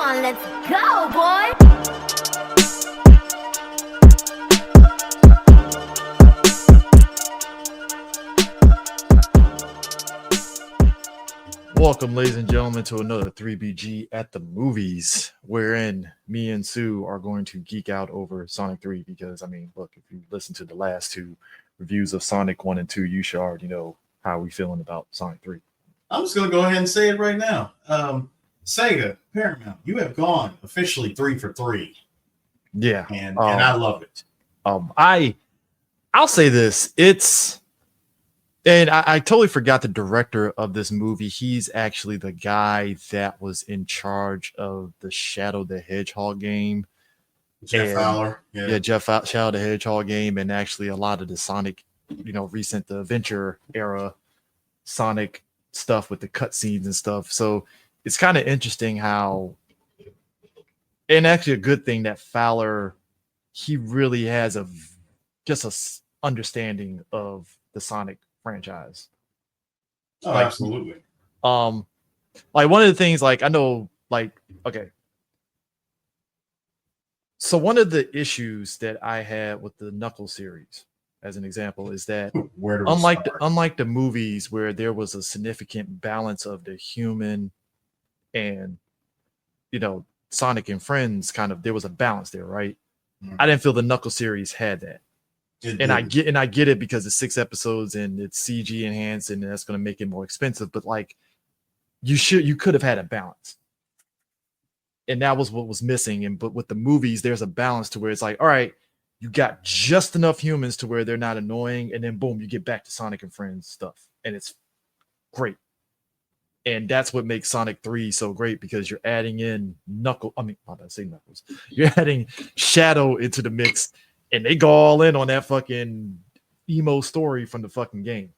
on, let's go, boy! Welcome, ladies and gentlemen, to another 3BG at the movies, wherein me and Sue are going to geek out over Sonic 3 because, I mean, look, if you listen to the last two reviews of Sonic 1 and 2, you should already know how we feeling about Sonic 3. I'm just going to go ahead and say it right now. Sega, Paramount, you have gone officially 3 for 3. Yeah. And I love it. I'll say this. And I totally forgot the director of this movie. He's actually the guy that was in charge of the Shadow the Hedgehog game. Jeff Fowler. Yeah, Shadow the Hedgehog game, and actually a lot of the Sonic, recent the Adventure era Sonic stuff with the cutscenes and stuff. So it's kind of interesting how, and actually a good thing that Fowler, he really has just a understanding of the Sonic franchise. Oh, absolutely. Like one of the things, like I know, like, okay. So one of the issues that I had with the Knuckles series, as an example, is that unlike the movies where there was a significant balance of the human and Sonic and Friends, kind of there was a balance there, right? Mm-hmm. I didn't feel the Knuckles series had that. I get it because it's 6 episodes and it's CG enhanced and that's going to make it more expensive. But like, you could have had a balance, and that was what was missing. But with the movies, there's a balance to where it's like, all right, you got just enough humans to where they're not annoying, and then boom, you get back to Sonic and Friends stuff, and it's great. And that's what makes Sonic 3 so great, because you're adding in Knuckles. You're adding Shadow into the mix. And they go all in on that fucking emo story from the fucking game.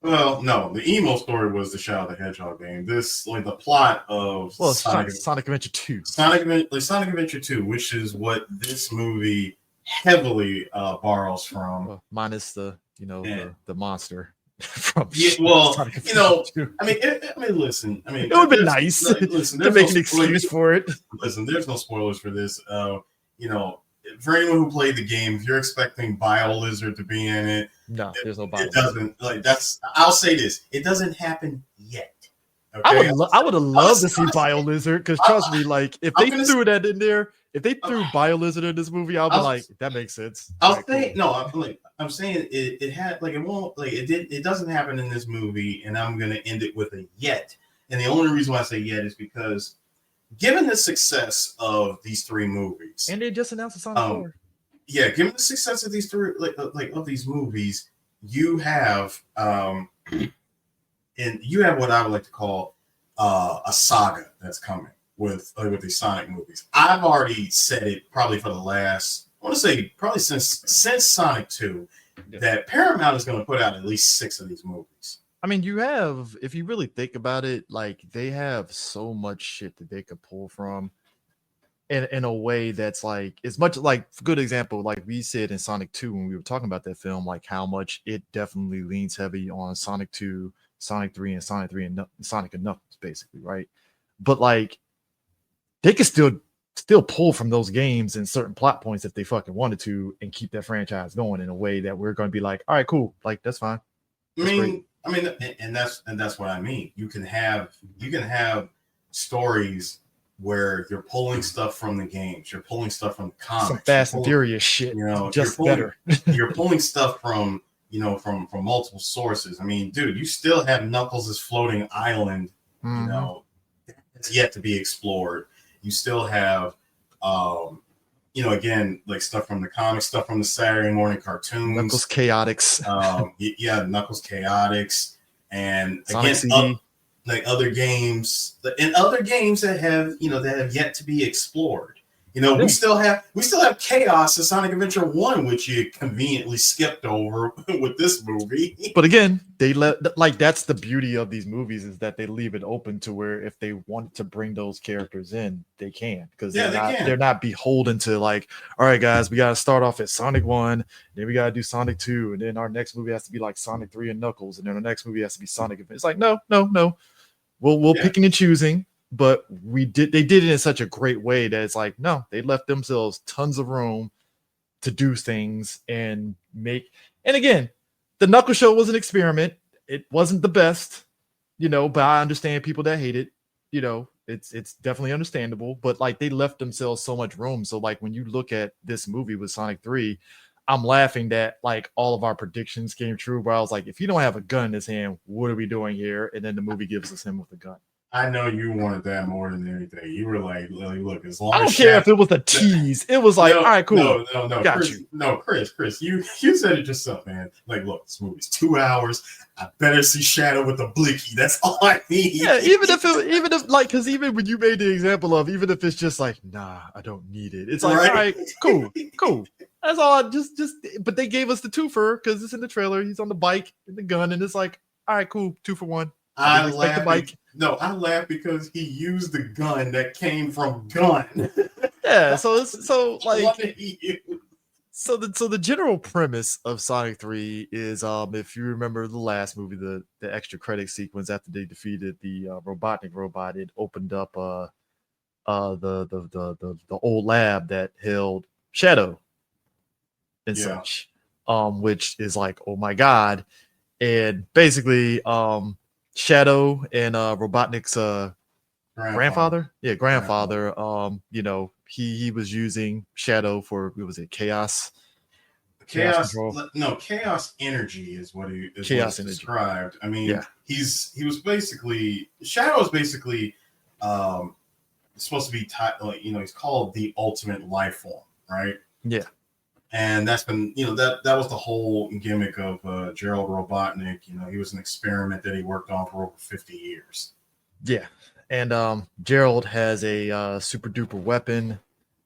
Well, no, the emo story was the Shadow the Hedgehog game. This, like, the plot of Sonic Adventure 2. Sonic Adventure 2, which is what this movie heavily borrows from. Minus the monster from Sonic Adventure 2. I mean, listen. I mean, it would be nice to make an excuse for it. Listen, there's no spoilers for this. For anyone who played the game, if you're expecting BioLizard to be in it, no, there's no BioLizard. It doesn't. I'll say this: it doesn't happen yet. Okay? I would have loved to see BioLizard, because trust me, like if they threw that in there, if they threw BioLizard in this movie, I'll be like, that makes sense. I'm saying it had like it won't like it did. It doesn't happen in this movie, and I'm gonna end it with a yet. And the only reason why I say yet is because, given the success of these 3 movies, and they just announced a Sonic 4. Yeah, given the success of these 3, of these movies, you have and you have what I would like to call a saga that's coming with these Sonic movies. I've already said it probably for the last, I want to say probably since Sonic 2, that Paramount is going to put out at least 6 of these movies. I mean, you have, if you really think about it, like they have so much shit that they could pull from in a way that's like, as much like, good example, like we said in Sonic 2 when we were talking about that film, like how much it definitely leans heavy on Sonic 2, Sonic 3, and Sonic 3 and Sonic and Knuckles, basically, right? But like, they could still pull from those games and certain plot points if they fucking wanted to, and keep that franchise going in a way that we're going to be like, all right, cool, like that's fine. I mean, and that's what I mean. You can have stories where you're pulling stuff from the games, you're pulling stuff from the comics, some Fast and Furious shit, just better. You're pulling stuff from multiple sources. I mean, dude, you still have Knuckles' floating island, that's yet to be explored. You still have, again, like stuff from the comics, stuff from the Saturday morning cartoons. Knuckles Chaotix. Knuckles Chaotix. And Sonic again, like other games that have yet to be explored. We still have Chaos in Sonic Adventure 1, which you conveniently skipped over with this movie. But again, that's the beauty of these movies, is that they leave it open to where if they want to bring those characters in, they can, because they're not beholden to like, all right, guys, we got to start off at Sonic 1, then we got to do Sonic 2, and then our next movie has to be like Sonic 3 and Knuckles, and then our next movie has to be Sonic. It's like, no. We'll picking and choosing. but they did it in such a great way that it's like, no, they left themselves tons of room to do things and make. And again, the Knuckle Show was an experiment. It wasn't the best, but I understand people that hate it. It's definitely understandable, but like they left themselves so much room. So like when you look at this movie with Sonic 3, I'm laughing that like all of our predictions came true, where I was like, if you don't have a gun in his hand, what are we doing here? And then the movie gives us him with a gun. I know you wanted that more than anything. You were like, look, as long as I don't care if it was a tease. It was like, all right, cool. No, got Chris, you. No, Chris, you said it yourself, man. Like, look, this movie's 2 hours. I better see Shadow with a blicky. That's all I need. Yeah, because even when you made the example of, even if it's just like, nah, I don't need it. It's like, all right, cool. That's all. But they gave us the twofer because it's in the trailer. He's on the bike and the gun, and it's like, all right, cool, 2 for 1. I laugh because he used the gun that came from gun. Yeah, so the general premise of Sonic 3 is, if you remember the last movie, the extra credit sequence after they defeated the Robotnik robot, it opened up the old lab that held Shadow and such, which is like, oh my god. And basically Shadow and Robotnik's grandfather, he was using Shadow for, what was it, chaos control? No, chaos energy is what he is chaos what energy described. I mean, Shadow is basically supposed to be he's called the ultimate life form, right? Yeah. And that's been, that was the whole gimmick of Gerald Robotnik. He was an experiment that he worked on for over 50 years. Yeah. And Gerald has a super duper weapon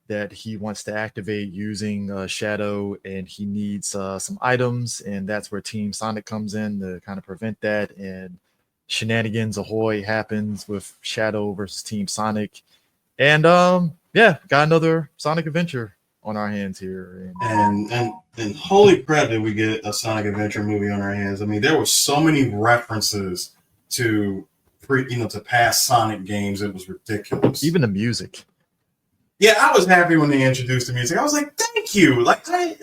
that he wants to activate using Shadow, and he needs some items, and that's where Team Sonic comes in to kind of prevent that. And shenanigans ahoy happens with Shadow versus Team Sonic. And got another Sonic adventure on our hands here, and holy crap, did we get a Sonic Adventure movie on our hands? I mean, there were so many references to past Sonic games. It was ridiculous. Even the music. Yeah, I was happy when they introduced the music. I was like, thank you. Like I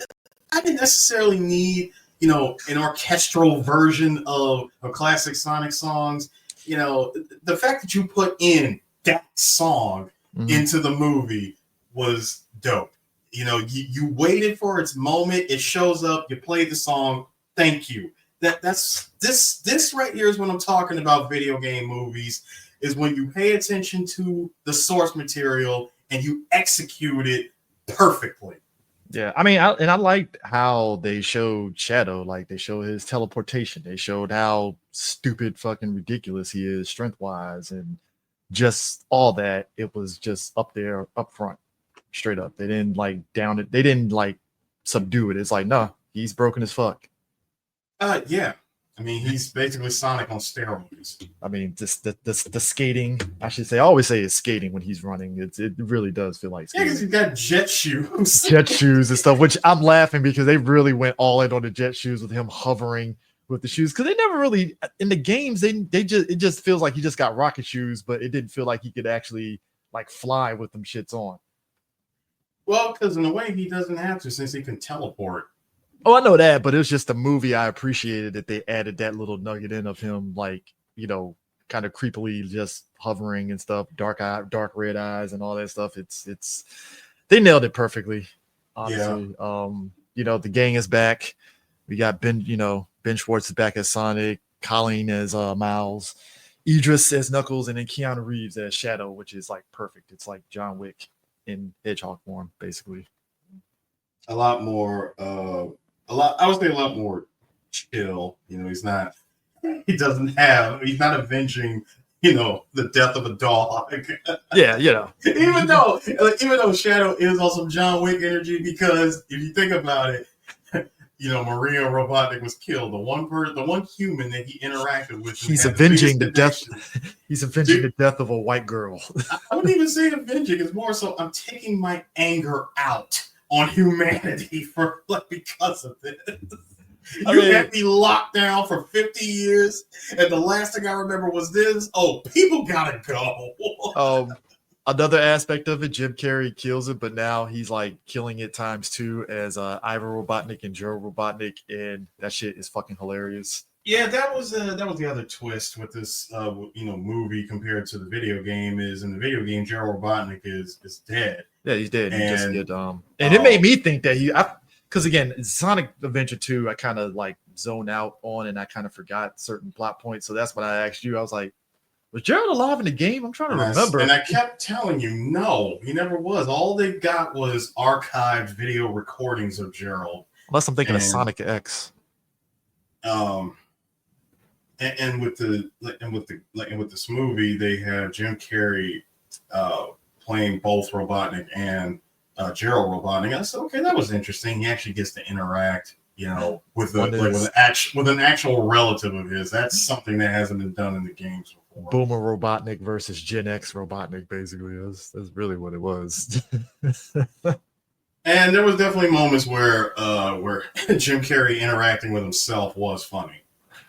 didn't necessarily need an orchestral version of classic Sonic songs. The fact that you put in that song into the movie was dope. You waited for its moment. It shows up. You played the song. Thank you. That's this right here is when I'm talking about video game movies, is when you pay attention to the source material and you execute it perfectly. Yeah, I mean, I liked how they showed Shadow. Like, they showed his teleportation. They showed how stupid fucking ridiculous he is strength-wise, and just all that. It was just up there, up front. Straight up. They didn't like down it. They didn't like subdue it. It's like, no, he's broken as fuck. Yeah. I mean, he's basically Sonic on steroids. I mean, just the skating, I should say. I always say it's skating when he's running. It really does feel like skating. Yeah, because he's got jet shoes. Jet shoes and stuff, which I'm laughing because they really went all in on the jet shoes with him hovering with the shoes. Because they never really, in the games, it just feels like he just got rocket shoes, but it didn't feel like he could actually like fly with them shits on. Well, because in a way he doesn't have to, since he can teleport. Oh, I know that, but it was just a movie. I appreciated that they added that little nugget in of him, like, kind of creepily just hovering and stuff, dark red eyes and all that stuff. It's they nailed it perfectly. Honestly, yeah. The gang is back. We got Ben Schwartz is back as Sonic, Colleen as Miles, Idris as Knuckles, and then Keanu Reeves as Shadow, which is like perfect. It's like John Wick in Hedgehog form, basically. A lot more I would say a lot more chill. He's not avenging the death of a dog. Yeah, even though Shadow is on some John Wick energy, because if you think about it, Maria Robotnik was killed. The one human that he interacted with. He's avenging the death. He's avenging the death of a white girl. I wouldn't even say avenging. It's more so I'm taking my anger out on humanity because of this. You had me locked down for 50 years, and the last thing I remember was this. Oh, people gotta go. Another aspect of it, Jim Carrey kills it, but now he's like killing it times 2 as Ivor Robotnik and Joe Robotnik, and that shit is fucking hilarious. Yeah, that was the other twist with this movie compared to the video game. Is in the video game, Joe Robotnik is dead. Yeah, he's dead. And it made me think that because again, Sonic Adventure 2, I kind of like zoned out on, and I kind of forgot certain plot points. So that's when I asked you. I was like, was Gerald alive in the game? I'm trying to remember. And I kept telling you, no, he never was. All they got was archived video recordings of Gerald. Unless I'm thinking of Sonic X. And with this movie, they have Jim Carrey playing both Robotnik and Gerald Robotnik. I said, okay, that was interesting. He actually gets to interact, with an actual relative of his. That's something that hasn't been done in the games before. Boomer Robotnik versus Gen X Robotnik, basically. That's really what it was. And there was definitely moments where Jim Carrey interacting with himself was funny.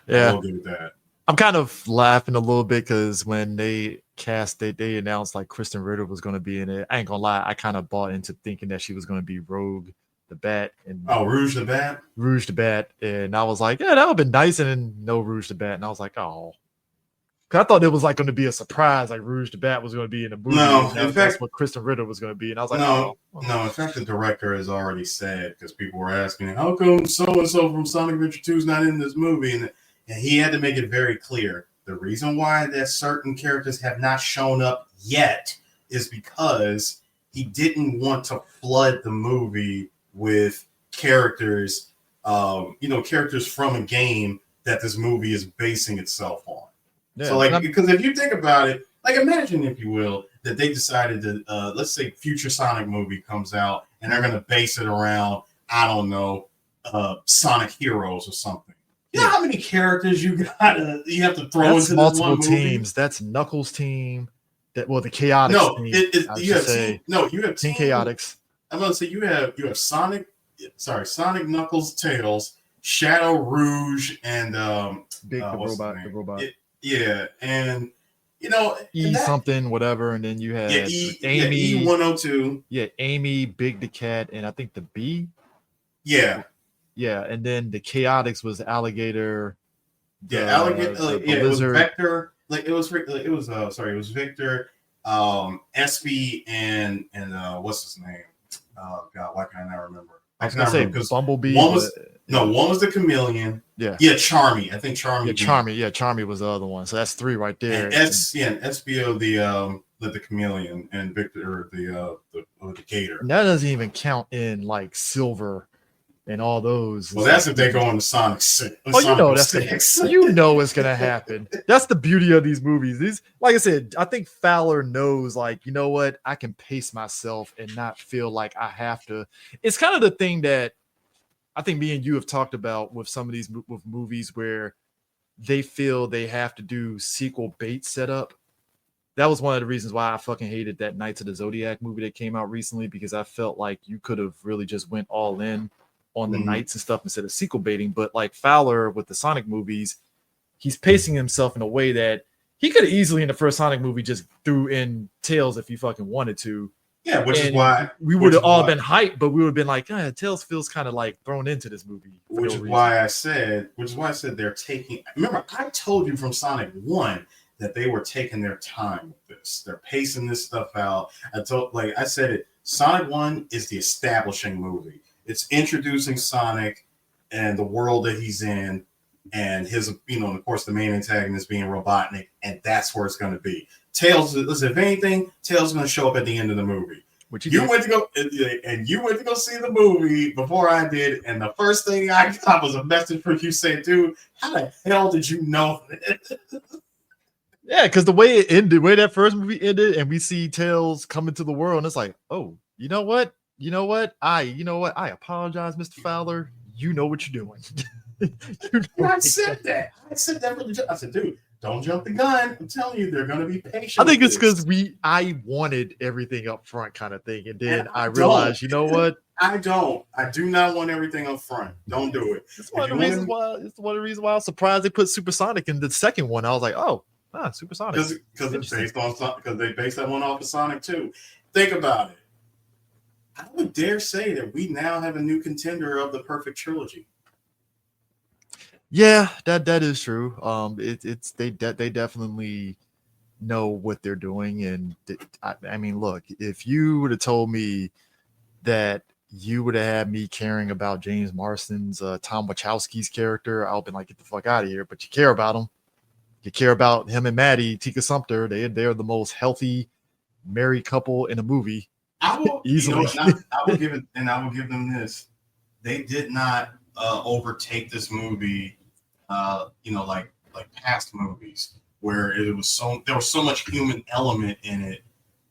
Yeah, I'll give it that. I'm kind of laughing a little bit because when they announced like Kristen Ritter was going to be in it. I ain't gonna lie, I kind of bought into thinking that she was going to be Rogue the Bat and Rouge the Bat. Rouge the Bat, and I was like, yeah, that would have been nice, and then no Rouge the Bat, and I was like, oh. Cause I thought it was like going to be a surprise, like Rouge the Bat was going to be in the movie. No, in fact, that's what Kristen Ritter was going to be, and I was like, no. In fact, the director has already said, because people were asking, how come so and so from Sonic Adventure 2 is not in this movie, and he had to make it very clear. The reason why that certain characters have not shown up yet is because he didn't want to flood the movie with characters, characters from a game that this movie is basing itself on. Yeah, so, because if you think about it, imagine, if you will, that they decided to, let's say, future Sonic movie comes out, and they're going to base it around, I don't know, Sonic Heroes or something. You know how many characters you have to throw into multiple this one teams. Movie? That's Knuckles' team. The Chaotix team. You have Team Chaotix. I'm going to say you have Sonic, Knuckles, Tails, Shadow, Rouge, and the robot. And something, whatever, and then you have Amy E102. Yeah, Amy, Big the Cat, and I think the Bee. Yeah. Yeah, and then the Chaotix was the alligator. Alligator. It was Vector. It was Victor, SB, and what's his name? Oh God, why can't I remember? I was gonna say Bumblebee. One was the Chameleon. Yeah, Charmy. I think Charmy. Charmy was the other one. So that's 3 right there. And SBO the Chameleon, and Victor the Gator. And that doesn't even count in like Silver and all those. Well, that's if they go on to Sonic 6. You know it's gonna happen. That's the beauty of these movies. These, like I said, I think Fowler knows, like, you know what, I can pace myself and not feel like I have to. It's kind of the thing that I think me and you have talked about with some of these movies where they feel they have to do sequel bait setup. That was one of the reasons why I fucking hated that Knights of the Zodiac movie that came out recently, because I felt like you could have really just went all in on the Knights and stuff instead of sequel baiting. But like Fowler with the Sonic movies, he's pacing himself in a way that he could have easily in the first Sonic movie just threw in Tails if he fucking wanted to. Yeah, which is why we would have all been hyped, but we would have been like, Tails feels kind of like thrown into this movie. Which is why I said they're taking. Remember, I told you from Sonic 1 that they were taking their time with this. They're pacing this stuff out. I said it. Sonic 1 is the establishing movie. It's introducing Sonic and the world that he's in, and his, and of course the main antagonist being Robotnik, and that's where it's going to be. Tails, listen, if anything, Tails is going to show up at the end of the movie. You went to go see the movie before I did, and the first thing I got was a message from you saying, "Dude, how the hell did you know that?" Yeah, because the way it ended, the way that first movie ended, and we see Tails come into the world, and it's like, oh, you know what? I apologize, Mr. Fowler. You know what you're doing. I said that. I said that really. I said, dude, don't jump the gun. I'm telling you, they're going to be patient. I think it's because I wanted everything up front, kind of thing, and then I realized, you know what? I do not want everything up front. Don't do it. It's one of the reasons why. It's one of the reasons why I was surprised they put Supersonic in the second one. I was like, oh, Supersonic. Because it's based on because they based that one off of Sonic 2. Think about it. I would dare say that we now have a new contender of the perfect trilogy. Yeah, that is true. They definitely know what they're doing, and I mean, look, if you would have told me that you would have had me caring about James Marsden's Tom Wachowski's character, I'll been like, get the fuck out of here. But you care about him. You care about him and Maddie, Tika Sumpter. They're the most healthy married couple in a movie. I will easily. I will give them this. They did not overtake this movie, like past movies where there was so much human element in it.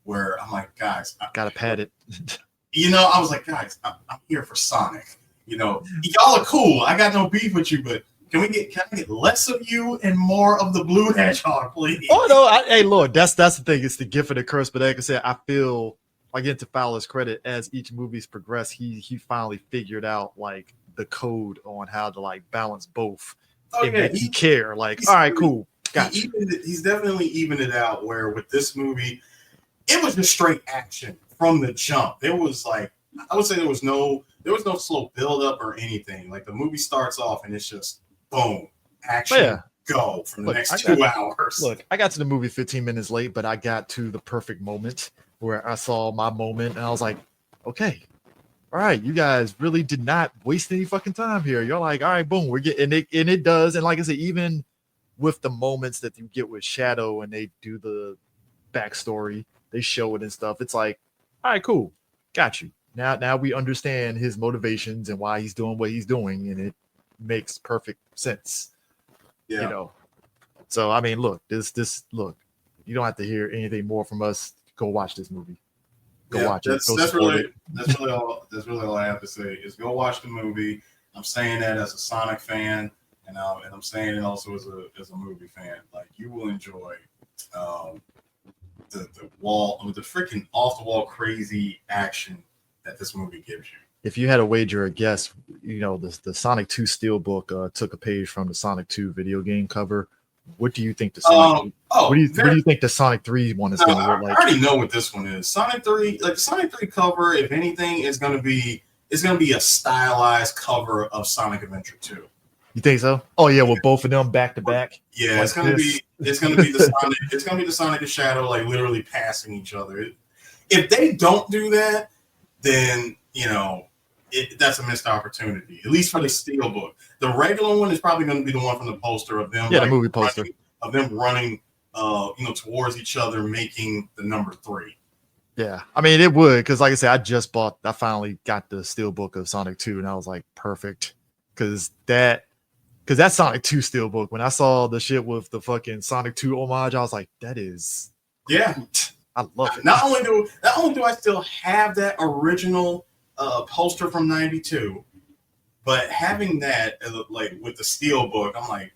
Where I'm like, guys, I gotta pad it. I was like, guys, I'm here for Sonic. Y'all are cool. I got no beef with you, but can I get less of you and more of the blue hedgehog, please? Oh no, hey, Lord, that's the thing. It's the gift of the curse. But like I said, I feel like, into Fowler's credit, as each movie's progressed, he finally figured out like the code on how to like balance both. Oh yeah, he care. Like, all right, cool. Gotcha. He's definitely evened it out. Where with this movie, it was just straight action from the jump. There was like, I would say there was no slow build up or anything. Like the movie starts off and it's just boom, action, go for the next 2 hours. Look, I got to the movie 15 minutes late, but I got to the perfect moment where I saw my moment and I was like, okay, all right, you guys really did not waste any fucking time here. You're like, all right, boom, we're getting it, and it does. And like I said, even with the moments that you get with Shadow and they do the backstory, they show it and stuff, it's like, all right, cool, got you. Now we understand his motivations and why he's doing what he's doing, and it makes perfect sense. Yeah. So I mean, look, look, you don't have to hear anything more from us. Go watch this movie. Go watch it. That's really all I have to say is go watch the movie. I'm saying that as a Sonic fan, and I'm saying it also as a movie fan. Like, you will enjoy the freaking off the wall crazy action that this movie gives you. If you had to wager a guess, the Sonic 2 Steelbook took a page from the Sonic 2 video game cover. What do you think the Sonic? What do you think the Sonic 3 one is going to look like? I already know what this one is. Sonic 3, like the Sonic 3 cover, if anything, is going to be a stylized cover of Sonic Adventure 2. You think so? Oh yeah, with both of them back to back. Yeah, it's gonna be the Sonic. It's gonna be the Sonic and Shadow like literally passing each other. If they don't do that, then that's a missed opportunity. At least for the Steelbook. The regular one is probably going to be the one from the poster of them. Yeah, the movie poster of them running, towards each other, making the number 3. Yeah, I mean it would, because like I said, I finally got the Steelbook of Sonic 2, and I was like, perfect, because that Sonic 2 Steelbook, when I saw the shit with the fucking Sonic 2 homage, I was like, that is great. I love it. Not only do I still have that original poster from '92, but having that like with the Steelbook, I'm like,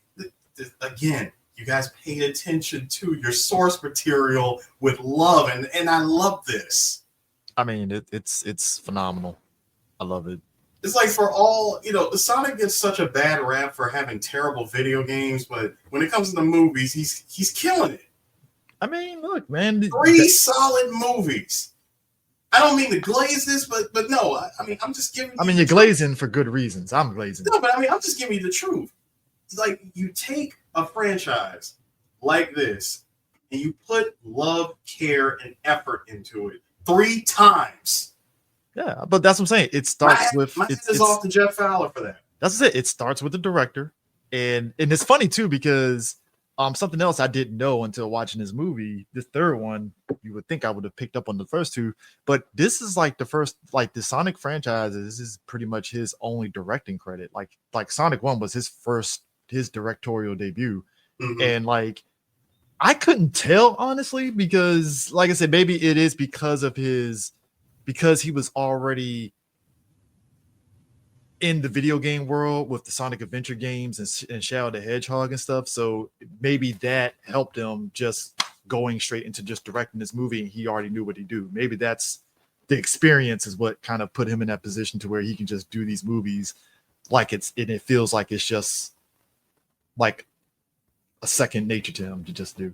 again, you guys paid attention to your source material with love, and I love this. I mean, it's phenomenal. I love it. It's like, for all, Sonic gets such a bad rap for having terrible video games, but when it comes to the movies, he's killing it. I mean, look, man. 3 solid movies. I don't mean to glaze this, but no, I mean, I'm just giving you. I mean, you're glazing for good reasons. I'm glazing. No, but I mean, I'm just giving you the truth. It's like, you take a franchise like this and you put love, care, and effort into it 3 times. Yeah, but that's what I'm saying. It starts with. My head is off to Jeff Fowler for that. That's it. It starts with the director, and it's funny too, because something else I didn't know until watching this movie. This third one, you would think I would have picked up on the first 2, but this is like the first, like the Sonic franchise. This is pretty much his only directing credit. Like Sonic 1 was his directorial debut, and like I couldn't tell honestly, because like I said, maybe it is because he was already in the video game world with the Sonic Adventure games and Shadow the Hedgehog and stuff. So maybe that helped him just going straight into just directing this movie, and he already knew what he do. Maybe that's the experience is what kind of put him in that position to where he can just do these movies like it feels like it's just like a second nature to him to just do.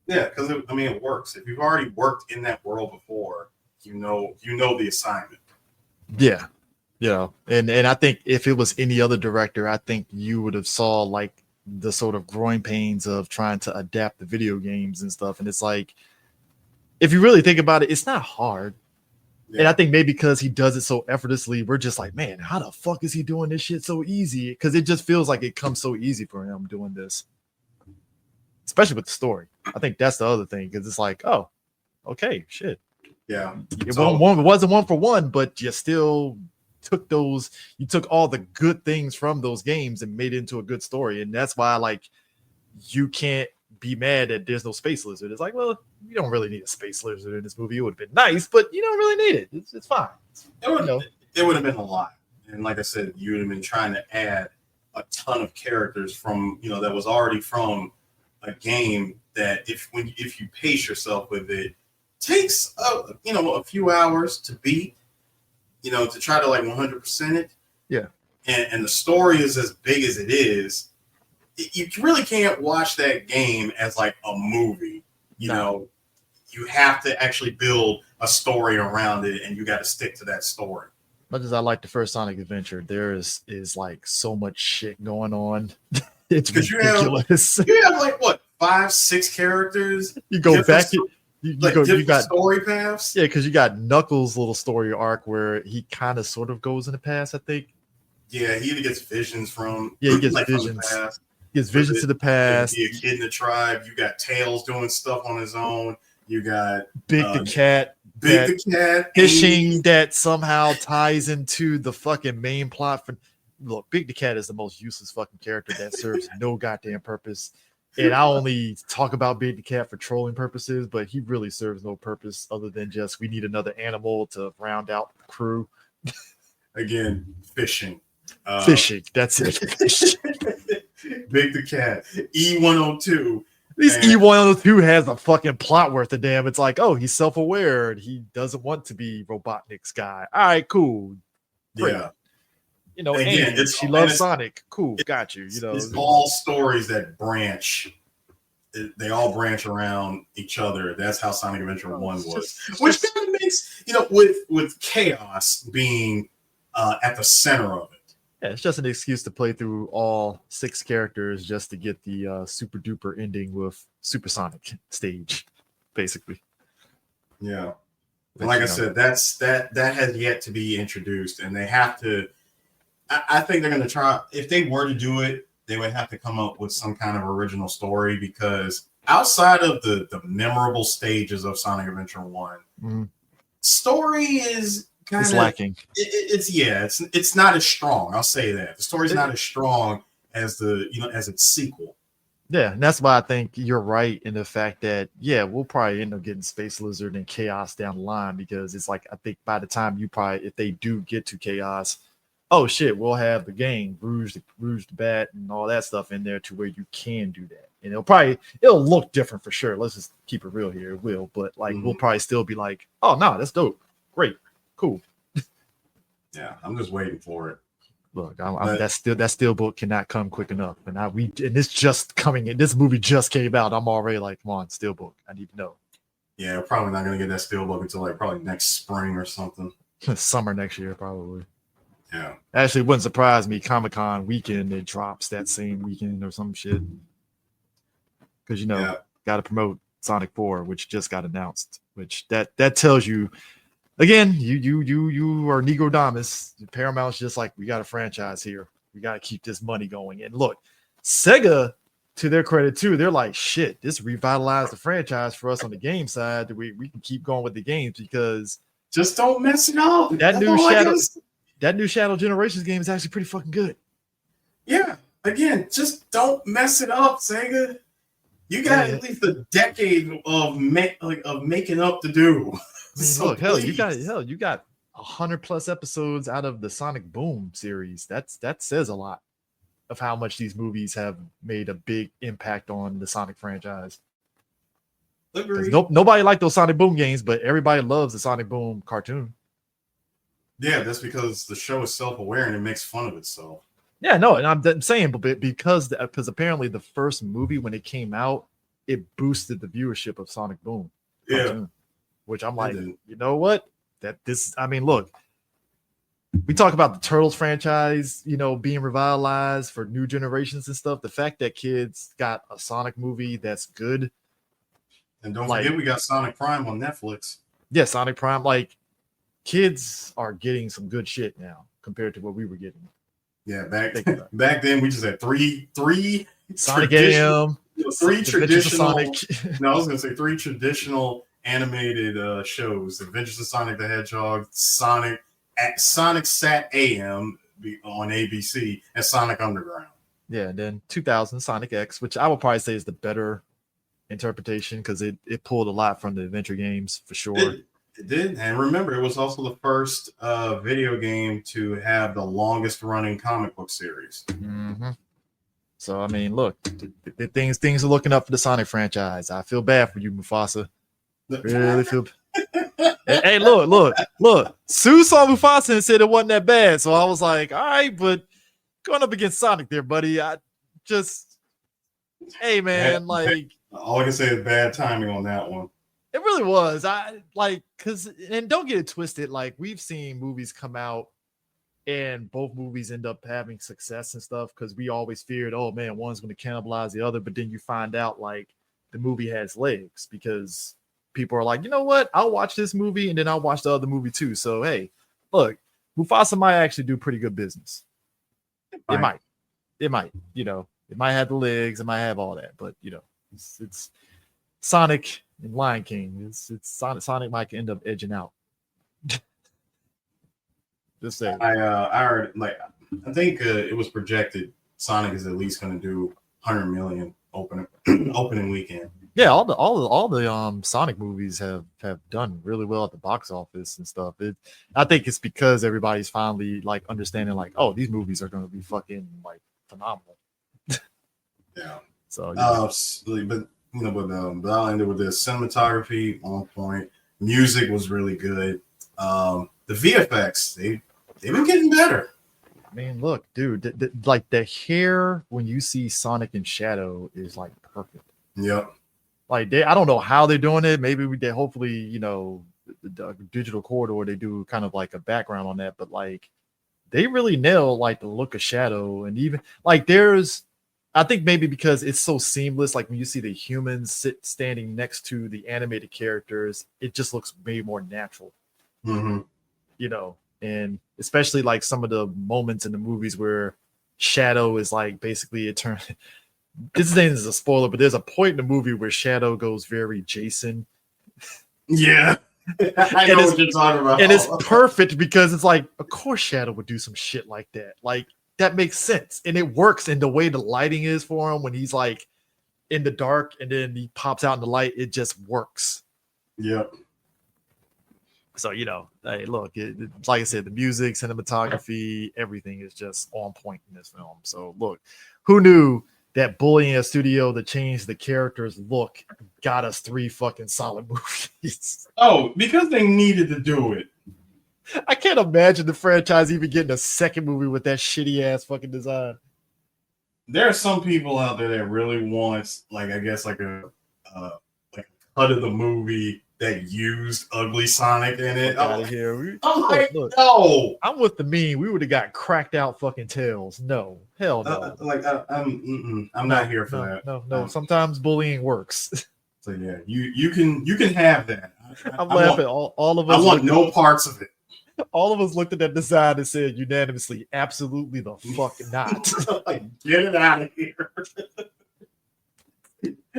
Yeah, because it works. If you've already worked in that world before, you know the assignment. Yeah. And I think if it was any other director, I think you would have saw like the sort of growing pains of trying to adapt the video games and stuff. And it's like, if you really think about it, it's not hard. Yeah. And I think maybe because he does it so effortlessly, we're just like, man, how the fuck is he doing this shit so easy? Because it just feels like it comes so easy for him doing this, especially with the story. I think that's the other thing, because it's like, oh, okay, shit. Yeah. It wasn't one for one, but you still took all the good things from those games and made it into a good story. And that's why, like, you can't be mad that there's no space lizard. It's like, well, you don't really need a space lizard in this movie. It would have been nice, but you don't really need it. It's fine. It would have been a lot. And like I said, you would have been trying to add a ton of characters from, that was already from a game that if you pace yourself with it, takes a few hours to beat, to try to like 100% it. Yeah. And the story is as big as it is. You really can't watch that game as like a movie. You have to actually build a story around it, and you got to stick to that story. Much as I like the first Sonic Adventure, there is like so much shit going on. It's ridiculous. You have like what, 5-6 characters? You go back. You got story paths. Yeah, because you got Knuckles' little story arc where he kind of sort of goes in the past, I think. Yeah, he either gets visions from. Yeah, he gets visions. He gets visions to the past. Be a kid in the tribe. You got Tails doing stuff on his own. You got Big the Cat. Fishing that somehow ties into the fucking main plot. Look, Big the Cat is the most useless fucking character that serves no goddamn purpose. And I only talk about Big the Cat for trolling purposes, but he really serves no purpose other than just we need another animal to round out the crew. Again, fishing. Fishing. That's it. Big the Cat. E102. At least E102 has a fucking plot worth of damn. It's like, oh, he's self-aware and he doesn't want to be Robotnik's guy. All right, cool. Great. Yeah. Again, she loves Sonic. Cool, got you. It's all stories that branch. They all branch around each other. That's how Sonic Adventure 1 was. Which kind of makes, with chaos being at the center of it. Yeah, it's just an excuse to play through all 6 characters just to get the super duper ending with Supersonic stage, basically. Yeah. And like I said, that has yet to be introduced, and they have to. I think they're going to try. If they were to do it, they would have to come up with some kind of original story, because outside of the memorable stages of Sonic Adventure 1, story is kind of lacking. It's not as strong. I'll say that the story's not as strong as as its sequel. Yeah, and that's why I think you're right in the fact that we'll probably end up getting Space Lizard and Chaos down the line, because it's like I think by the time if they do get to Chaos, oh shit, we'll have the game, Rouge the Bat and all that stuff in there to where you can do that. And it'll look different for sure. Let's just keep it real here. It will, but we'll probably still be like, oh no, that's dope. Great. Cool. Yeah, I'm just waiting for it. Look, that steelbook cannot come quick enough. And this movie just came out. I'm already like, come on, steelbook. I need to know. Yeah, we're probably not gonna get that steelbook until probably next spring or something. Summer next year, probably. Yeah. Actually, it wouldn't surprise me. Comic-Con weekend, it drops that same weekend or some shit. Because got to promote Sonic 4, which just got announced. Which that tells you, again, you are Negrodamus. Paramount's just like, we got a franchise here. We got to keep this money going. And look, Sega, to their credit too, they're like, shit, this revitalized the franchise for us on the game side. We can keep going with the games, because just don't mess it up. That new Shadow Generations game is actually pretty fucking good. Yeah. Again, just don't mess it up, Sega. You got at least a decade of making up to do. I mean, look, you got 100+ episodes out of the Sonic Boom series. That says a lot of how much these movies have made a big impact on the Sonic franchise. Nobody liked those Sonic Boom games, but everybody loves the Sonic Boom cartoon. Yeah, that's because the show is self-aware and it makes fun of itself. Yeah, no, and I'm saying, but because apparently the first movie when it came out, it boosted the viewership of Sonic Boom. Cartoon, which I'm like, you know what? Look, we talk about the Turtles franchise, being revitalized for new generations and stuff. The fact that kids got a Sonic movie that's good. And don't forget, we got Sonic Prime on Netflix. Yeah, Sonic Prime. Like, kids are getting some good shit now compared to what we were getting. Yeah, back then we just had three Sonic AM, three traditional Sonic. No, I was gonna say 3 traditional animated shows: Adventures of Sonic the Hedgehog, Sonic Sat AM on ABC, and Sonic Underground. Yeah, and then 2000 Sonic X, which I would probably say is the better interpretation because it pulled a lot from the adventure games for sure. It did, and remember, it was also the first video game to have the longest running comic book series. Mm-hmm. So I mean, look, things are looking up for the Sonic franchise. I feel bad for you, Mufasa. Really feel. Hey, look. Sue saw Mufasa and said it wasn't that bad, so I was like, all right, but going up against Sonic there, buddy. Hey man, like. All I can say is bad timing on that one. It really was. And don't get it twisted. Like, we've seen movies come out and both movies end up having success and stuff because we always feared, oh man, one's going to cannibalize the other. But then you find out like the movie has legs because people are like, you know what? I'll watch this movie and then I'll watch the other movie too. So, hey, look, Mufasa might actually do pretty good business. It might. It might have the legs. It might have all that. But, it's Sonic and Lion King. It's Sonic might end up edging out. Just saying. I heard, I think it was projected Sonic is at least going to do 100 million opening weekend. Yeah, all the Sonic movies have done really well at the box office and stuff. I think it's because everybody's finally like understanding like, oh, these movies are going to be fucking like phenomenal. Yeah. So, but I'll end it with this: cinematography on point, music was really good. The VFX they've been getting better. I mean, look, dude, like the hair when you see Sonic in shadow is like perfect. Yep. Like I don't know how they're doing it. Maybe they hopefully the digital corridor they do kind of like a background on that, but like they really nail like the look of shadow and even like I think maybe because it's so seamless, like when you see the humans standing next to the animated characters, it just looks way more natural. Mm-hmm. And especially like some of the moments in the movies where Shadow is like basically this thing is a spoiler, but there's a point in the movie where Shadow goes very Jason. Yeah. I know what you're talking about. And it's perfect because it's like, of course Shadow would do some shit like that. Like, that makes sense. And it works in the way the lighting is for him when he's like in the dark and then he pops out in the light. It just works. Yep. So, hey, look, like I said, the music, cinematography, everything is just on point in this film. So, look, who knew that bullying a studio to change the character's look got us 3 fucking solid movies? Oh, because they needed to do it. I can't imagine the franchise even getting a second movie with that shitty ass fucking design. There are some people out there that really want, like, I guess, like a cut of the movie that used ugly Sonic in it. Out of here. I'm like, no. I'm with the meme. We would have got cracked out fucking tails. No, hell no. I'm not here for that. No. Sometimes bullying works. So yeah, you can have that. I'm laughing. All of us. I want no parts of it. All of us looked at that design and said unanimously, absolutely the fuck not. Get it out of here.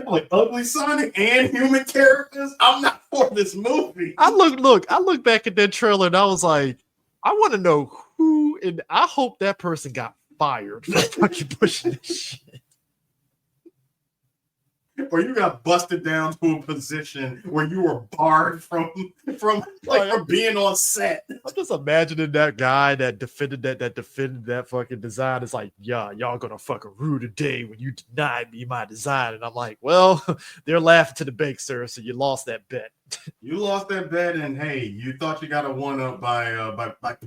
Like ugly Sonic and human characters. I'm not for this movie. I look back at that trailer and I was like, I want to know who, and I hope that person got fired for fucking pushing this shit. or you got busted down to a position where you were barred from being on set. I'm just imagining that guy that defended that fucking design. It's like, yeah, y'all gonna fucking rue the day when you denied me my design. And I'm like, well, they're laughing to the bank, sir. So you lost that bet. You lost that bet, and hey, you thought you got a one up by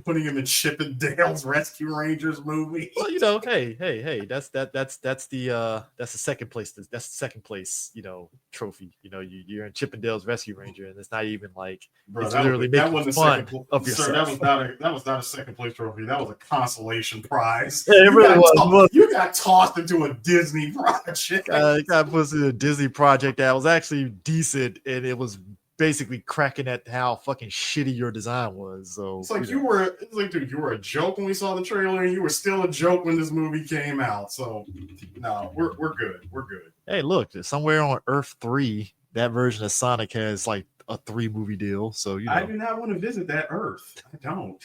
putting him in Chip and Dale's Rescue Rangers movie. Well, hey, that's the second place. That's the second place, trophy. You're in Chip and Dale's Rescue Ranger, and it's not even like Bro, it's literally making fun of yourself. Sir, that was not a second place trophy. That was a consolation prize. Yeah, it really was. You got tossed into a Disney project. Got put in a Disney project that was actually decent, and it was basically cracking at how fucking shitty your design was. So it's like you were a joke when we saw the trailer, and you were still a joke when this movie came out. So no, we're good. We're good. Hey, look, somewhere on Earth 3, that version of Sonic has like a 3-movie deal. So I do not want to visit that Earth. I don't.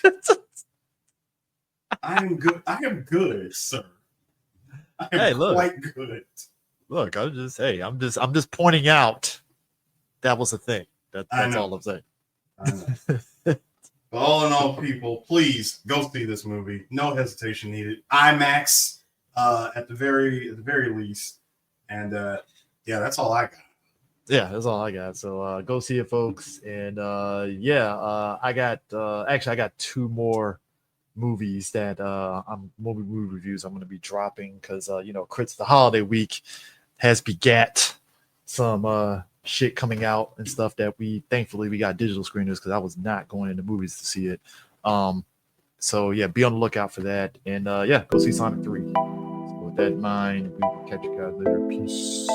I am good. I am good, sir. I am quite good. Look, I'm just pointing out that was a thing. That's all I'm saying. I know. All in all, people, please go see this movie. No hesitation needed. IMAX, at the very least, and yeah, that's all I got. Yeah, that's all I got. So go see it, folks. And I got 2 more movies that movie reviews I'm going to be dropping because Crits the holiday week has begat some shit coming out and stuff that we thankfully got digital screeners because I was not going into movies to see it. So yeah, be on the lookout for that. And go see Sonic 3. So with that in mind, we will catch you guys later. Peace.